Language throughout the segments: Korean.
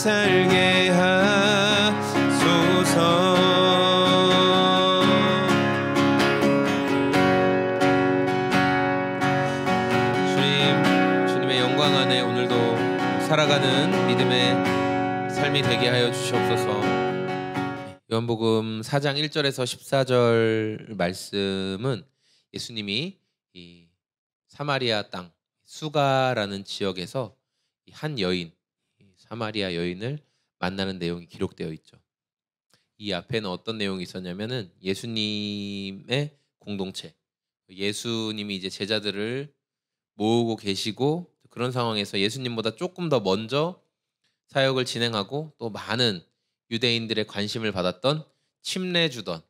살게 하소서. 주님의 영광 안에 오늘도 살아가는 믿음의 삶이 되게 하여 주시옵소서. 요한복음 4장 1절에서 14절 말씀은 예수님이 이 사마리아 땅 수가라는 지역에서 한 여인, 사마리아 여인을 만나는 내용이 기록되어 있죠. 이 앞에는 어떤 내용이 있었냐면은 예수님의 공동체, 예수님이 이제 제자들을 모으고 계시고 그런 상황에서 예수님보다 조금 더 먼저 사역을 진행하고 또 많은 유대인들의 관심을 받았던 침례주던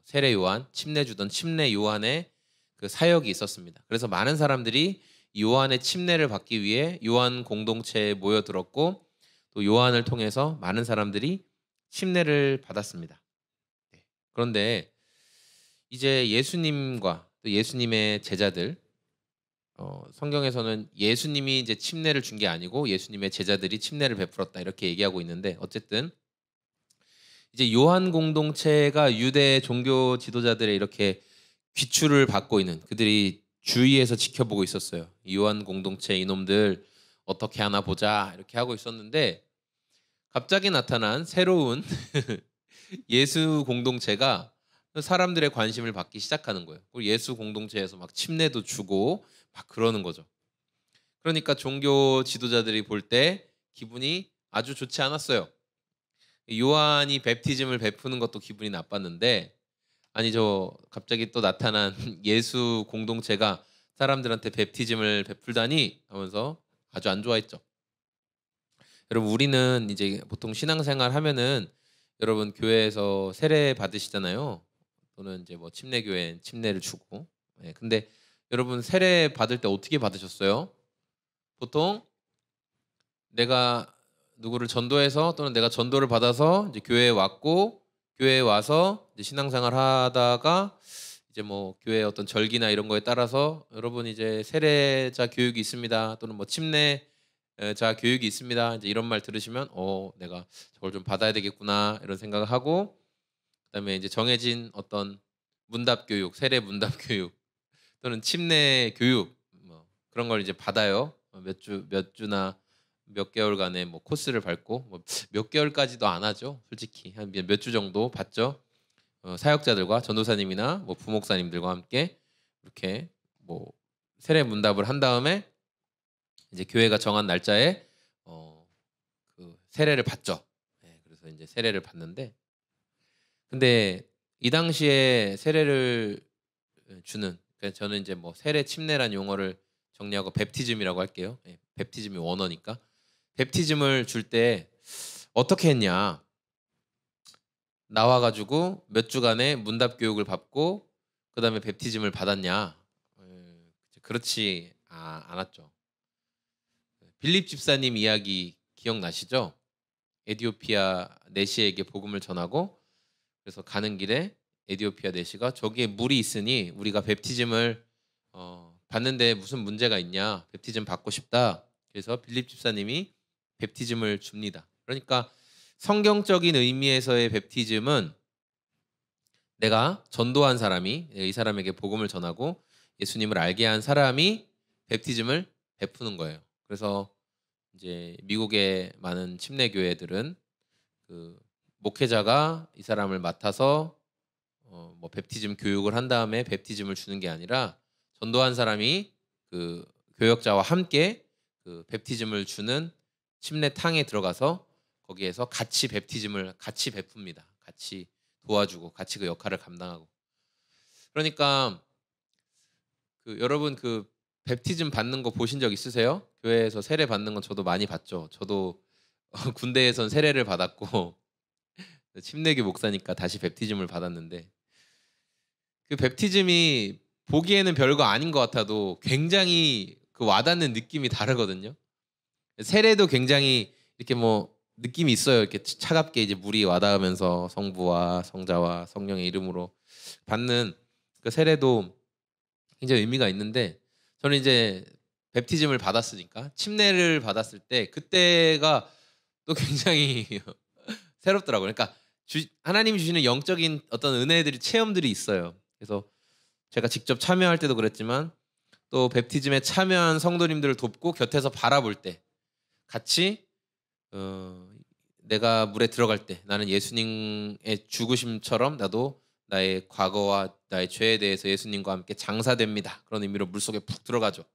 세례 요한, 침례주던 침례 요한의 그 사역이 있었습니다. 그래서 많은 사람들이 요한의 침례를 받기 위해 요한 공동체에 모여들었고 또 요한을 통해서 많은 사람들이 침례를 받았습니다. 그런데 이제 예수님과 또 예수님의 제자들, 성경에서는 예수님이 이제 침례를 준 게 아니고 예수님의 제자들이 침례를 베풀었다 이렇게 얘기하고 있는데, 어쨌든 이제 요한 공동체가 유대 종교 지도자들의 이렇게 귀추를 받고 있는, 그들이 주위에서 지켜보고 있었어요. 요한 공동체 이놈들 어떻게 하나 보자 이렇게 하고 있었는데, 갑자기 나타난 새로운 예수 공동체가 사람들의 관심을 받기 시작하는 거예요. 그리고 예수 공동체에서 막 침례도 주고 막 그러는 거죠. 그러니까 종교 지도자들이 볼 때 기분이 아주 좋지 않았어요. 요한이 베프티즘을 베푸는 것도 기분이 나빴는데, 아니 저 갑자기 또 나타난 예수 공동체가 사람들한테 베프티즘을 베풀다니 하면서 아주 안 좋아했죠. 여러분, 우리는 이제 보통 신앙생활 하면은 여러분 교회에서 세례 받으시잖아요. 또는 이제 뭐 침례교회 침례를 주고. 근데 여러분 세례 받을 때 어떻게 받으셨어요? 보통 내가 누구를 전도해서 또는 내가 전도를 받아서 이제 교회에 왔고, 교회에 와서 이제 신앙생활 하다가 이제 뭐 교회 어떤 절기나 이런 거에 따라서 여러분 이제 세례자 교육이 있습니다. 또는 뭐 침례자 교육이 있습니다. 이제 이런 말 들으시면 내가 저걸 좀 받아야 되겠구나 이런 생각을 하고, 그다음에 이제 정해진 어떤 문답 교육, 세례 문답 교육 또는 침례 교육 뭐 그런 걸 이제 받아요. 몇 주나 몇 개월간의 뭐 코스를 밟고, 뭐 몇 개월까지도 안 하죠. 솔직히 한 몇 주 정도 받죠. 사역자들과 전도사님이나 뭐 부목사님들과 함께 이렇게 뭐 세례 문답을 한 다음에 이제 교회가 정한 날짜에 그 세례를 받죠. 그래서 이제 세례를 받는데, 근데 이 당시에 세례를 주는, 그러니까 저는 이제 뭐 세례 침례란 용어를 정리하고 베프티즘이라고 할게요. 베프티즘이 원어니까. 베프티즘을 줄 때 어떻게 했냐? 나와가지고 몇 주간의 문답 교육을 받고 그 다음에 베프티즘을 받았냐? 그렇지 않았죠. 빌립 집사님 이야기 기억나시죠? 에디오피아 내시에게 복음을 전하고, 그래서 가는 길에 에디오피아 내시가 저기에 물이 있으니 우리가 베프티즘을 받는데 무슨 문제가 있냐? 베프티즘 받고 싶다. 그래서 빌립 집사님이 베프티즘을 줍니다. 그러니까 성경적인 의미에서의 베프티즘은 내가 전도한 사람이, 이 사람에게 복음을 전하고 예수님을 알게 한 사람이 베프티즘을 베푸는 거예요. 그래서 이제 미국의 많은 침례교회들은 그 목회자가 이 사람을 맡아서 뭐 베프티즘 교육을 한 다음에 베프티즘을 주는 게 아니라 전도한 사람이 그 교역자와 함께 그 베프티즘을 주는 침례탕에 들어가서 거기에서 같이 베프티즘을 같이 베풉니다. 같이 도와주고 같이 그 역할을 감당하고. 그러니까 여러분 베프티즘 받는 거 보신 적 있으세요? 교회에서 세례 받는 건 저도 많이 봤죠. 저도 군대에선 세례를 받았고 침례교 목사니까 다시 베프티즘을 받았는데, 그 베프티즘이 보기에는 별거 아닌 것 같아도 굉장히 그 와닿는 느낌이 다르거든요. 세례도 굉장히 이렇게 뭐 느낌이 있어요. 이렇게 차갑게 이제 물이 와닿으면서 성부와 성자와 성령의 이름으로 받는 그 세례도 굉장히 의미가 있는데, 저는 이제 베프티즘을 받았으니까 침례를 받았을 때 그때가 또 굉장히 새롭더라고요. 그러니까 하나님이 주시는 영적인 어떤 은혜들이 체험들이 있어요. 그래서 제가 직접 참여할 때도 그랬지만 또 베프티즘에 참여한 성도님들을 돕고 곁에서 바라볼 때 같이 내가 물에 들어갈 때 나는 예수님의 죽으심처럼 나도 나의 과거와 나의 죄에 대해서 예수님과 함께 장사됩니다. 그런 의미로 물속에 푹 들어가죠.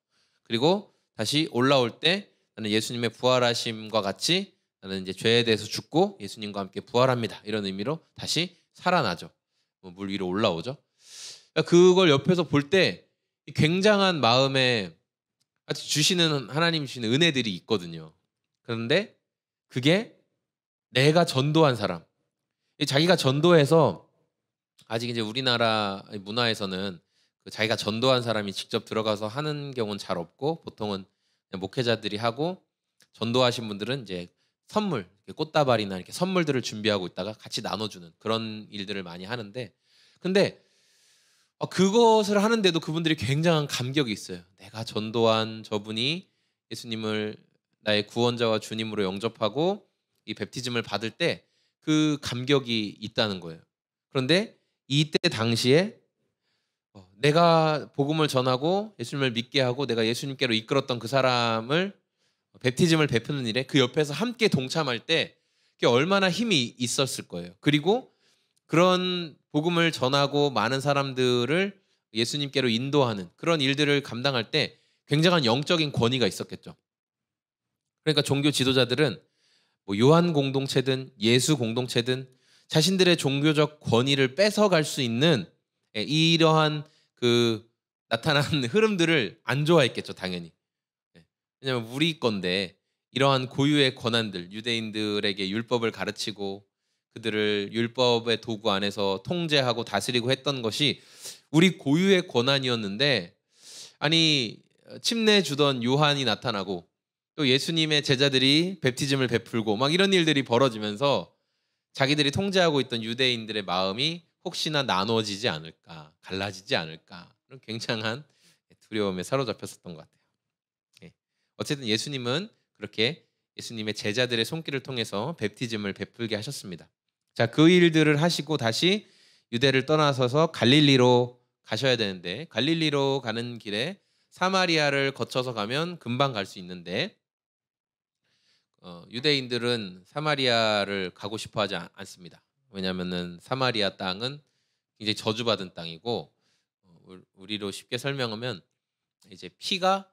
그리고 다시 올라올 때 나는 예수님의 부활하심과 같이 나는 이제 죄에 대해서 죽고 예수님과 함께 부활합니다. 이런 의미로 다시 살아나죠. 물 위로 올라오죠. 그걸 옆에서 볼 때 굉장한 마음에 주시는 하나님 주시는 은혜들이 있거든요. 그런데 그게 내가 전도한 사람, 자기가 전도해서 아직 이제 우리나라 문화에서는 그 자기가 전도한 사람이 직접 들어가서 하는 경우는 잘 없고 보통은 그냥 목회자들이 하고 전도하신 분들은 이제 선물, 꽃다발이나 이렇게 선물들을 준비하고 있다가 같이 나눠주는 그런 일들을 많이 하는데 근데 그것을 하는데도 그분들이 굉장한 감격이 있어요. 내가 전도한 저분이 예수님을 나의 구원자와 주님으로 영접하고 이 베프티즘을 받을 때 그 감격이 있다는 거예요. 그런데 이때 당시에 내가 복음을 전하고 예수님을 믿게 하고 내가 예수님께로 이끌었던 그 사람을 베프티즘을 베푸는 일에 그 옆에서 함께 동참할 때 그게 얼마나 힘이 있었을 거예요. 그리고 그런 복음을 전하고 많은 사람들을 예수님께로 인도하는 그런 일들을 감당할 때 굉장한 영적인 권위가 있었겠죠. 그러니까 종교 지도자들은 뭐 요한 공동체든 예수 공동체든 자신들의 종교적 권위를 뺏어갈 수 있는 이러한 그 나타난 흐름들을 안 좋아했겠죠, 당연히. 왜냐하면 우리 건데 이러한 고유의 권한들, 유대인들에게 율법을 가르치고 그들을 율법의 도구 안에서 통제하고 다스리고 했던 것이 우리 고유의 권한이었는데 아니 침례 주던 요한이 나타나고 또 예수님의 제자들이 베프티즘을 베풀고 막 이런 일들이 벌어지면서 자기들이 통제하고 있던 유대인들의 마음이 혹시나 나눠지지 않을까, 갈라지지 않을까 그런 굉장한 두려움에 사로잡혔었던 것 같아요. 어쨌든 예수님은 그렇게 예수님의 제자들의 손길을 통해서 베프티즘을 베풀게 하셨습니다. 자, 그 일들을 하시고 다시 유대를 떠나서서 갈릴리로 가셔야 되는데 갈릴리로 가는 길에 사마리아를 거쳐서 가면 금방 갈 수 있는데 유대인들은 사마리아를 가고 싶어하지 않습니다. 왜냐하면은 사마리아 땅은 굉장히 저주받은 땅이고 우리로 쉽게 설명하면 이제 피가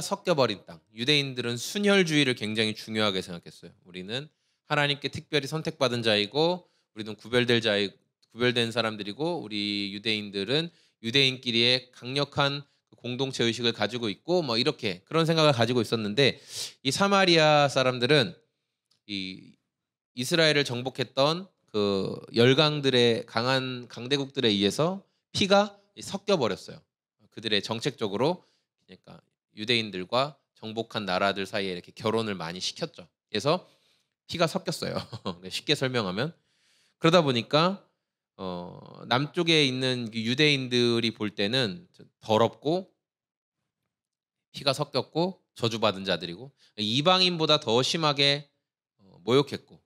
섞여버린 땅. 유대인들은 순혈주의를 굉장히 중요하게 생각했어요. 우리는 하나님께 특별히 선택받은 자이고 우리는 구별된 사람들이고 우리 유대인들은 유대인끼리의 강력한 공동체 의식을 가지고 있고 뭐 이렇게 그런 생각을 가지고 있었는데 이 사마리아 사람들은 이 이스라엘을 정복했던 그 열강들의 강한 강대국들에 의해서 피가 섞여 버렸어요. 그들의 정책적으로 그러니까 유대인들과 정복한 나라들 사이에 이렇게 결혼을 많이 시켰죠. 그래서 피가 섞였어요. 쉽게 설명하면 그러다 보니까 남쪽에 있는 유대인들이 볼 때는 더럽고 피가 섞였고 저주받은 자들이고 이방인보다 더 심하게 모욕했고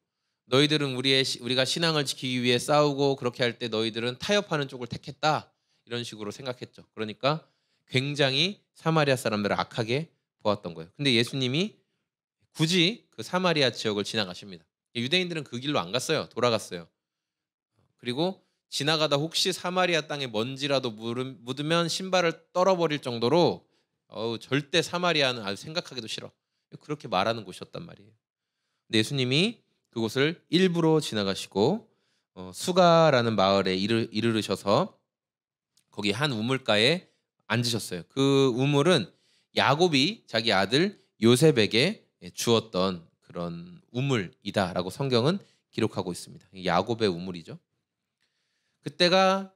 너희들은 우리가 신앙을 지키기 위해 싸우고 그렇게 할 때 너희들은 타협하는 쪽을 택했다 이런 식으로 생각했죠. 그러니까 굉장히 사마리아 사람들을 악하게 보았던 거예요. 근데 예수님이 굳이 그 사마리아 지역을 지나가십니다. 유대인들은 그 길로 안 갔어요. 돌아갔어요. 그리고 지나가다 혹시 사마리아 땅에 먼지라도 묻으면 신발을 떨어버릴 정도로 절대 사마리아는 아주 생각하기도 싫어. 그렇게 말하는 곳이었단 말이에요. 근데 예수님이 그곳을 일부러 지나가시고 수가라는 마을에 이르르셔서 거기 한 우물가에 앉으셨어요. 그 우물은 야곱이 자기 아들 요셉에게 주었던 그런 우물이다라고 성경은 기록하고 있습니다. 야곱의 우물이죠. 그때가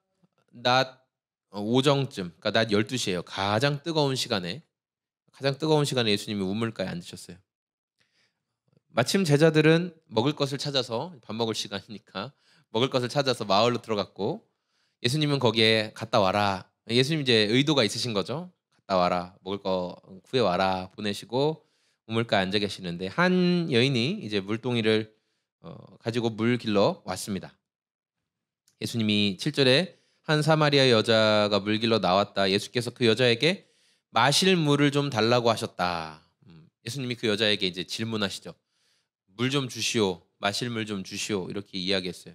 낮 오정쯤, 그러니까 낮 12시예요. 가장 뜨거운 시간에 예수님이 우물가에 앉으셨어요. 마침 제자들은 먹을 것을 찾아서 밥 먹을 시간이니까 먹을 것을 찾아서 마을로 들어갔고 예수님은 거기에 갔다 와라. 예수님 이제 의도가 있으신 거죠. 갔다 와라. 먹을 거 구해 와라. 보내시고 우물가에 앉아 계시는데 한 여인이 이제 물동이를 가지고 물 길러 왔습니다. 예수님이 7절에 한 사마리아 여자가 물 길러 나왔다. 예수께서 그 여자에게 마실 물을 좀 달라고 하셨다. 예수님이 그 여자에게 이제 질문하시죠. 물 좀 주시오. 마실 물 좀 주시오. 이렇게 이야기했어요.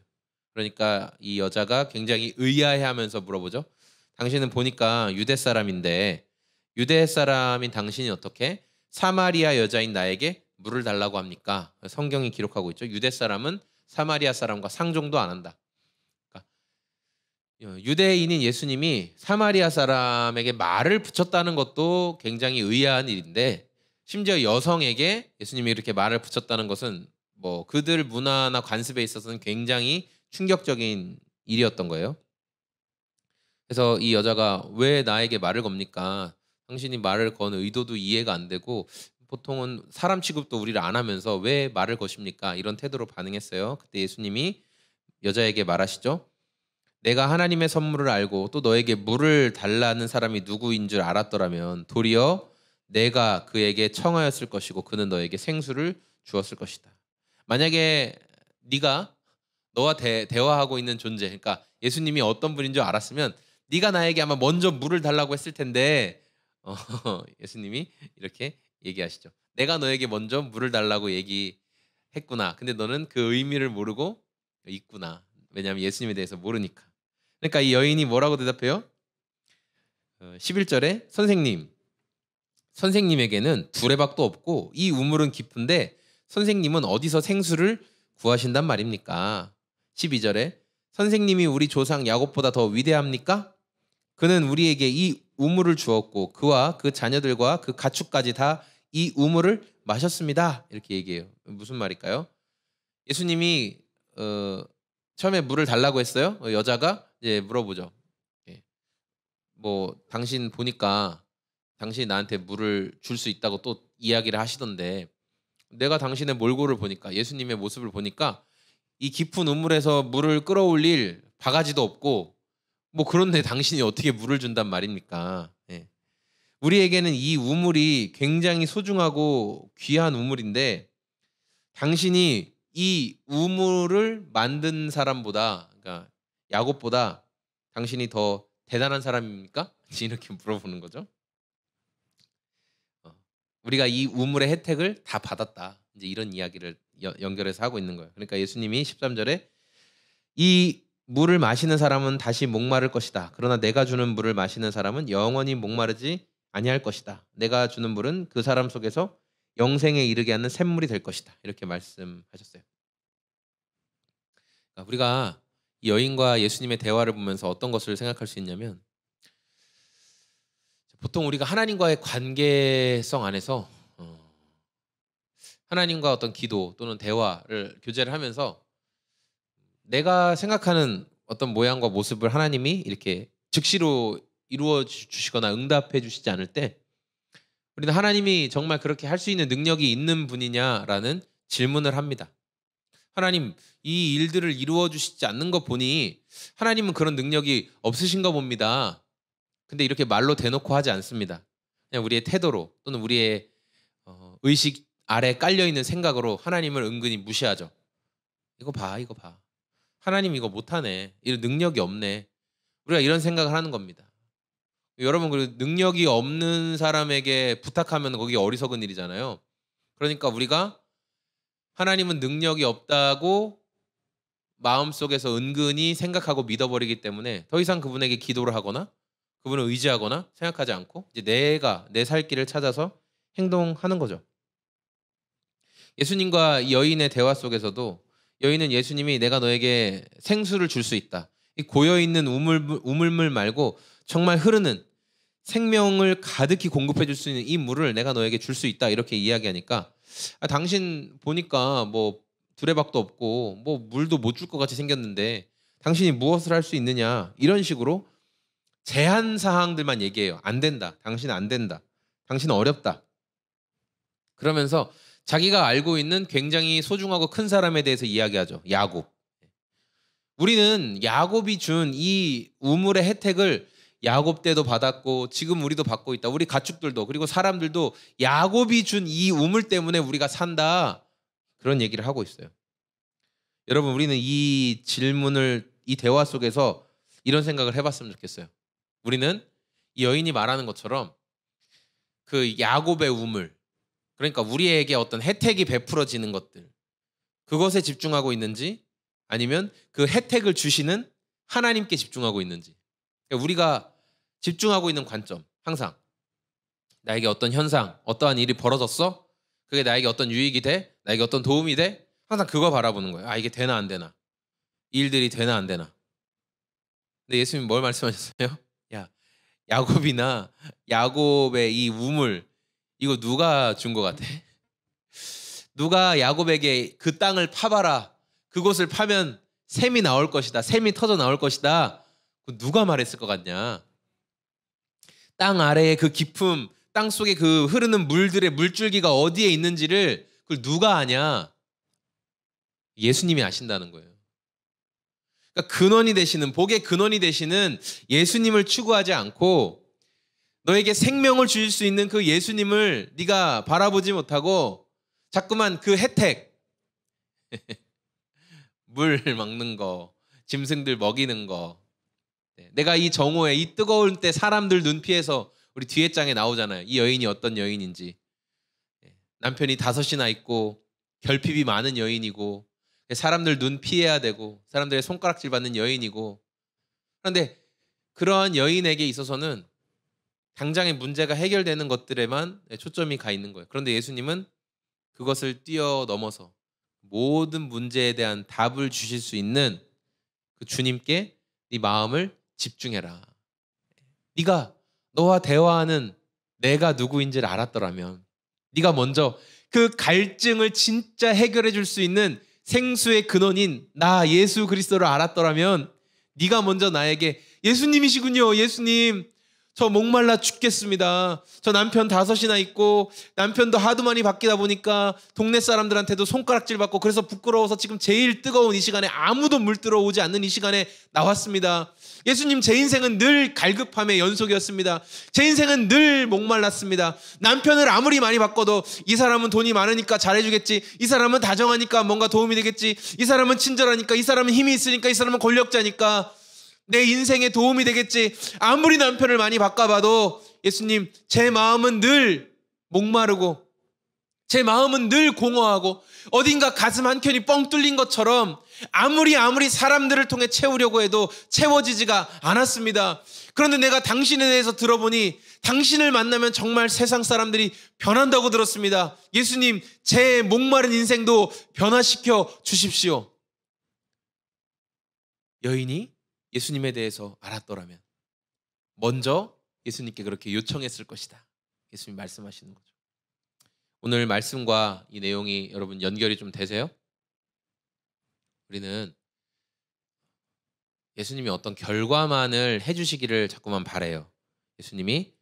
그러니까 이 여자가 굉장히 의아해하면서 물어보죠. 당신은 보니까 유대 사람인데 유대 사람인 당신이 어떻게 사마리아 여자인 나에게 물을 달라고 합니까? 성경이 기록하고 있죠. 유대 사람은 사마리아 사람과 상종도 안 한다. 그러니까 유대인인 예수님이 사마리아 사람에게 말을 붙였다는 것도 굉장히 의아한 일인데 심지어 여성에게 예수님이 이렇게 말을 붙였다는 것은 뭐 그들 문화나 관습에 있어서는 굉장히 충격적인 일이었던 거예요. 그래서 이 여자가 왜 나에게 말을 겁니까? 당신이 말을 거는 의도도 이해가 안 되고 보통은 사람 취급도 우리를 안 하면서 왜 말을 거십니까? 이런 태도로 반응했어요. 그때 예수님이 여자에게 말하시죠. 내가 하나님의 선물을 알고 또 너에게 물을 달라는 사람이 누구인 줄 알았더라면 도리어 내가 그에게 청하였을 것이고 그는 너에게 생수를 주었을 것이다. 만약에 네가 너와 대화하고 있는 존재, 그러니까 예수님이 어떤 분인 줄 알았으면 네가 나에게 아마 먼저 물을 달라고 했을 텐데 예수님이 이렇게 얘기하시죠. 내가 너에게 먼저 물을 달라고 얘기했구나. 근데 너는 그 의미를 모르고 있구나. 왜냐하면 예수님에 대해서 모르니까. 그러니까 이 여인이 뭐라고 대답해요? 11절에 선생님에게는 두레박도 없고 이 우물은 깊은데 선생님은 어디서 생수를 구하신단 말입니까? 12절에 선생님이 우리 조상 야곱보다 더 위대합니까? 그는 우리에게 이 우물을 주었고 그와 그 자녀들과 그 가축까지 다 이 우물을 마셨습니다. 이렇게 얘기해요. 무슨 말일까요? 예수님이 처음에 물을 달라고 했어요. 여자가 이제 물어보죠. 뭐 당신 보니까 당신이 나한테 물을 줄 수 있다고 또 이야기를 하시던데 내가 당신의 몰골을 보니까 예수님의 모습을 보니까 이 깊은 우물에서 물을 끌어올릴 바가지도 없고 뭐 그런데 당신이 어떻게 물을 준단 말입니까? 예. 우리에게는 이 우물이 굉장히 소중하고 귀한 우물인데 당신이 이 우물을 만든 사람보다 그러니까 야곱보다 당신이 더 대단한 사람입니까? 이렇게 물어보는 거죠. 우리가 이 우물의 혜택을 다 받았다. 이제 이런 이야기를 연결해서 하고 있는 거예요. 그러니까 예수님이 13절에 이 물을 마시는 사람은 다시 목마를 것이다. 그러나 내가 주는 물을 마시는 사람은 영원히 목마르지 아니할 것이다. 내가 주는 물은 그 사람 속에서 영생에 이르게 하는 샘물이 될 것이다. 이렇게 말씀하셨어요. 그러니까 우리가 이 여인과 예수님의 대화를 보면서 어떤 것을 생각할 수 있냐면 보통 우리가 하나님과의 관계성 안에서 하나님과 어떤 기도 또는 대화를 교제를 하면서 내가 생각하는 어떤 모양과 모습을 하나님이 이렇게 즉시로 이루어 주시거나 응답해 주시지 않을 때 우리는 하나님이 정말 그렇게 할 수 있는 능력이 있는 분이냐라는 질문을 합니다. 하나님 이 일들을 이루어 주시지 않는 거 보니 하나님은 그런 능력이 없으신가 봅니다. 근데 이렇게 말로 대놓고 하지 않습니다. 그냥 우리의 태도로 또는 우리의 의식 아래 깔려있는 생각으로 하나님을 은근히 무시하죠. 이거 봐. 하나님 이거 못하네. 이런 능력이 없네. 우리가 이런 생각을 하는 겁니다. 여러분 그리고 능력이 없는 사람에게 부탁하면 거기 어리석은 일이잖아요. 그러니까 우리가 하나님은 능력이 없다고 마음속에서 은근히 생각하고 믿어버리기 때문에 더 이상 그분에게 기도를 하거나 그분을 의지하거나 생각하지 않고 이제 내가 내 살 길을 찾아서 행동하는 거죠. 예수님과 여인의 대화 속에서도 여인은 예수님이 내가 너에게 생수를 줄 수 있다. 이 고여있는 우물물 말고 정말 흐르는 생명을 가득히 공급해 줄 수 있는 이 물을 내가 너에게 줄 수 있다. 이렇게 이야기하니까 당신 보니까 뭐 두레박도 없고 뭐 물도 못 줄 것 같이 생겼는데 당신이 무엇을 할 수 있느냐 이런 식으로 제한 사항들만 얘기해요. 안 된다. 당신은 안 된다. 당신은 어렵다. 그러면서 자기가 알고 있는 굉장히 소중하고 큰 사람에 대해서 이야기하죠. 야곱. 우리는 야곱이 준 이 우물의 혜택을 야곱 때도 받았고 지금 우리도 받고 있다. 우리 가축들도 그리고 사람들도 야곱이 준 이 우물 때문에 우리가 산다. 그런 얘기를 하고 있어요. 여러분, 우리는 이 질문을 이 대화 속에서 이런 생각을 해봤으면 좋겠어요. 우리는 이 여인이 말하는 것처럼 그 야곱의 우물, 그러니까 우리에게 어떤 혜택이 베풀어지는 것들, 그것에 집중하고 있는지 아니면 그 혜택을 주시는 하나님께 집중하고 있는지. 그러니까 우리가 집중하고 있는 관점, 항상 나에게 어떤 현상, 어떠한 일이 벌어졌어? 그게 나에게 어떤 유익이 돼? 나에게 어떤 도움이 돼? 항상 그거 바라보는 거예요. 아, 이게 되나 안 되나? 이 일들이 되나 안 되나? 근데 예수님 뭘 말씀하셨어요? 야, 야곱이나 야곱의 이 우물, 이거 누가 준 것 같아? 누가 야곱에게 그 땅을 파봐라, 그곳을 파면 샘이 나올 것이다, 샘이 터져 나올 것이다, 누가 말했을 것 같냐? 땅 아래의 그 깊음, 땅 속에 그 흐르는 물들의 물줄기가 어디에 있는지를 그걸 누가 아냐? 예수님이 아신다는 거예요. 그러니까 근원이 되시는, 복의 근원이 되시는 예수님을 추구하지 않고 너에게 생명을 주실 수 있는 그 예수님을 네가 바라보지 못하고 자꾸만 그 혜택, 물 막는 거, 짐승들 먹이는 거, 내가 이 정오에 이 뜨거울 때 사람들 눈 피해서, 우리 뒤에 장에 나오잖아요. 이 여인이 어떤 여인인지. 남편이 5이나 있고 결핍이 많은 여인이고 사람들 눈 피해야 되고 사람들의 손가락질 받는 여인이고, 그런데 그러한 여인에게 있어서는 당장의 문제가 해결되는 것들에만 초점이 가 있는 거예요. 그런데 예수님은 그것을 뛰어넘어서 모든 문제에 대한 답을 주실 수 있는 그 주님께 네 마음을 집중해라. 네가 너와 대화하는 내가 누구인지를 알았더라면, 네가 먼저 그 갈증을 진짜 해결해 줄 수 있는 생수의 근원인 나 예수 그리스도를 알았더라면, 네가 먼저 나에게 예수님이시군요. 예수님, 저 목말라 죽겠습니다. 저 남편 5이나 있고 남편도 하도 많이 바뀌다 보니까 동네 사람들한테도 손가락질 받고 그래서 부끄러워서 지금 제일 뜨거운 이 시간에 아무도 물 들어오지 않는 이 시간에 나왔습니다. 예수님, 제 인생은 늘 갈급함의 연속이었습니다. 제 인생은 늘 목말랐습니다. 남편을 아무리 많이 바꿔도 이 사람은 돈이 많으니까 잘해주겠지, 이 사람은 다정하니까 뭔가 도움이 되겠지, 이 사람은 친절하니까, 이 사람은 힘이 있으니까, 이 사람은 권력자니까 내 인생에 도움이 되겠지. 아무리 남편을 많이 바꿔봐도 예수님, 제 마음은 늘 목마르고 제 마음은 늘 공허하고 어딘가 가슴 한켠이 뻥 뚫린 것처럼 아무리 사람들을 통해 채우려고 해도 채워지지가 않았습니다. 그런데 내가 당신에 대해서 들어보니 당신을 만나면 정말 세상 사람들이 변한다고 들었습니다. 예수님, 제 목마른 인생도 변화시켜 주십시오. 여인이 예수님에 대해서 알았더라면 먼저 예수님께 그렇게 요청했을 것이다. 예수님 말씀하시는 거죠. 오늘 말씀과 이 내용이 여러분 연결이 좀 되세요? 우리는 예수님이 어떤 결과만을 해주시기를 자꾸만 바라요. 예수님이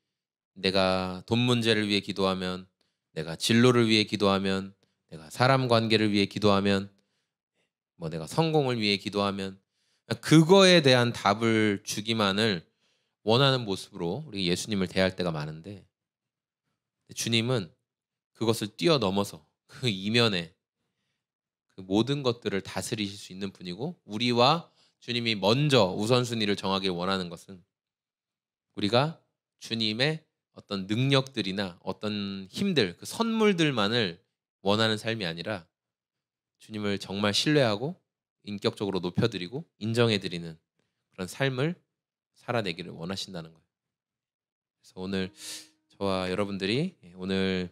내가 돈 문제를 위해 기도하면, 내가 진로를 위해 기도하면, 내가 사람 관계를 위해 기도하면, 내가 성공을 위해 기도하면 그거에 대한 답을 주기만을 원하는 모습으로 우리 예수님을 대할 때가 많은데, 주님은 그것을 뛰어넘어서 그 이면에 그 모든 것들을 다스리실 수 있는 분이고, 우리와 주님이 먼저 우선순위를 정하길 원하는 것은 우리가 주님의 어떤 능력들이나 어떤 힘들, 그 선물들만을 원하는 삶이 아니라 주님을 정말 신뢰하고 인격적으로 높여드리고 인정해드리는 그런 삶을 살아내기를 원하신다는 거예요. 그래서 오늘 저와 여러분들이 오늘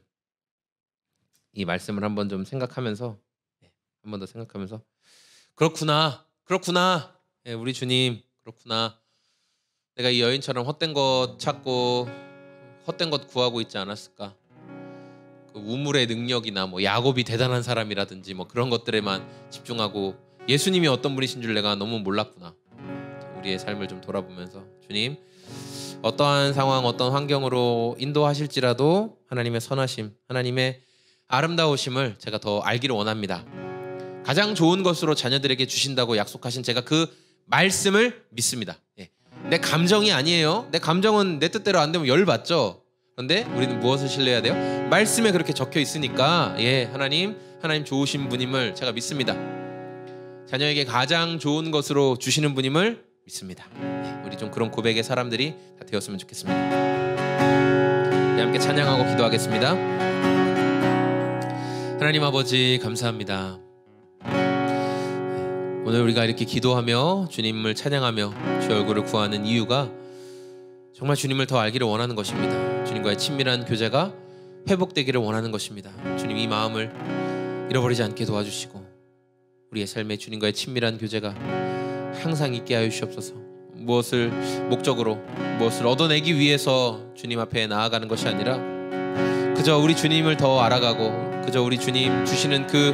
이 말씀을 한번 좀 생각하면서, 한 번 더 생각하면서, 그렇구나 우리 주님, 그렇구나, 내가 이 여인처럼 헛된 것 찾고 헛된 것 구하고 있지 않았을까? 그 우물의 능력이나 야곱이 대단한 사람이라든지 그런 것들에만 집중하고 예수님이 어떤 분이신 줄 내가 너무 몰랐구나. 우리의 삶을 좀 돌아보면서, 주님, 어떠한 상황, 어떤 환경으로 인도하실지라도 하나님의 선하심, 하나님의 아름다우심을 제가 더 알기를 원합니다. 가장 좋은 것으로 자녀들에게 주신다고 약속하신 제가 그 말씀을 믿습니다. 내 감정이 아니에요. 내 감정은 내 뜻대로 안 되면 열받죠. 그런데 우리는 무엇을 신뢰해야 돼요? 말씀에 그렇게 적혀 있으니까 하나님 좋으신 분임을 제가 믿습니다. 자녀에게 가장 좋은 것으로 주시는 분임을 믿습니다. 우리 좀 그런 고백의 사람들이 다 되었으면 좋겠습니다. 함께 찬양하고 기도하겠습니다. 하나님 아버지 감사합니다. 오늘 우리가 이렇게 기도하며 주님을 찬양하며 주의 얼굴을 구하는 이유가 정말 주님을 더 알기를 원하는 것입니다. 주님과의 친밀한 교제가 회복되기를 원하는 것입니다. 주님 이 마음을 잃어버리지 않게 도와주시고 우리의 삶에 주님과의 친밀한 교제가 항상 있게 하여 주시옵소서. 무엇을 목적으로 무엇을 얻어내기 위해서 주님 앞에 나아가는 것이 아니라 그저 우리 주님을 더 알아가고 그저 우리 주님 주시는 그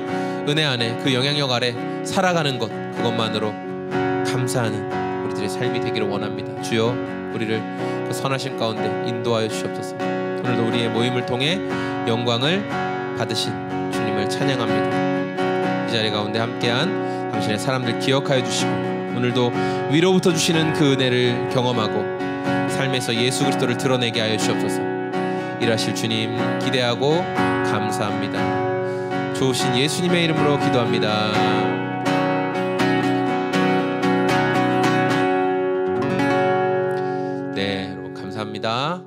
은혜 안에 그 영향력 아래 살아가는 것, 그것만으로 감사하는 우리들의 삶이 되기를 원합니다. 주여 우리를 그 선하신 가운데 인도하여 주시옵소서. 오늘도 우리의 모임을 통해 영광을 받으신 주님을 찬양합니다. 이 자리 가운데 함께한 당신의 사람들 기억하여 주시고 오늘도 위로부터 주시는 그 은혜를 경험하고 삶에서 예수 그리스도를 드러내게 하여 주시옵소서. 일하실 주님 기대하고 감사합니다. 좋으신 예수님의 이름으로 기도합니다. 네, 여러분 감사합니다.